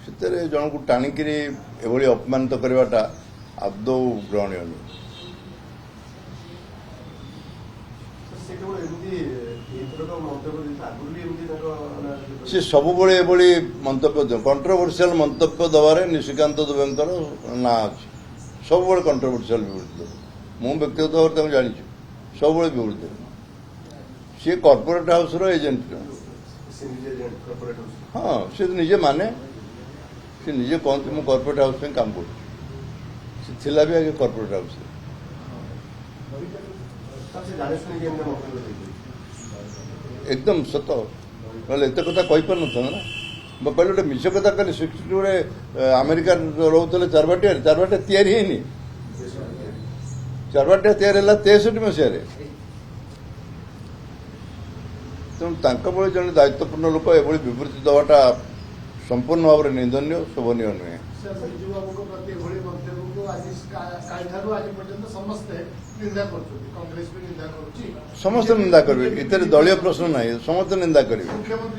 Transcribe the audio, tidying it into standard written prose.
ସେଥିରେ ଜଣକୁ ଟାଣିକିରି ଏଭଳି ଅପମାନିତ କରିବାଟା ଆଦୌ ଗ୍ରହଣୀୟ ନୁହେଁ। ସେ ସବୁବେଳେ ଏଭଳି ମନ୍ତବ୍ୟ କଣ୍ଟ୍ରୋଭର୍ସିଆଲ ମନ୍ତବ୍ୟ ଦେବାରେ ନିଶିକାନ୍ତ ଦୁବେଙ୍କର ନାଁ ଅଛି। ସବୁବେଳେ କଣ୍ଟ୍ରୋଭର୍ସିଆଲ ବିବୃତ୍ତି ଦେବ। ମୁଁ ବ୍ୟକ୍ତିଗତ ଭାବରେ ତାଙ୍କୁ ଜାଣିଛୁ, ସବୁବେଳେ ବିବୃତ୍ତି ଦେବ। ସିଏ କର୍ପୋରେଟ ହାଉସର ଏଜେଣ୍ଟ। ହଁ, ସେ ନିଜେ ମାନେ, ସେ ନିଜେ କହନ୍ତି ମୁଁ କର୍ପୋରେଟ ହାଉସ ପାଇଁ କାମ କରୁଛି। ସେ ଥିଲା ବି ଆଗେ କର୍ପୋରେଟ ହାଉସରେ। एकदम सत ना एत कथा कही पार ना मैं कहली गोटे मिछ कथा कहली 62 अमेरिका रोते चारबाटिया तैयारी है चारबाटिया तैयारी है 63 मसीह तेणु जन दायित्वपूर्ण लोक एभली विवृत्ति दवाटा संपूर्ण भाव में निंदनीय शोभनीय नुहे। समस्त निंदा करेंगे, इतने दलीय प्रश्न ना समस्त निंदा करेंगे।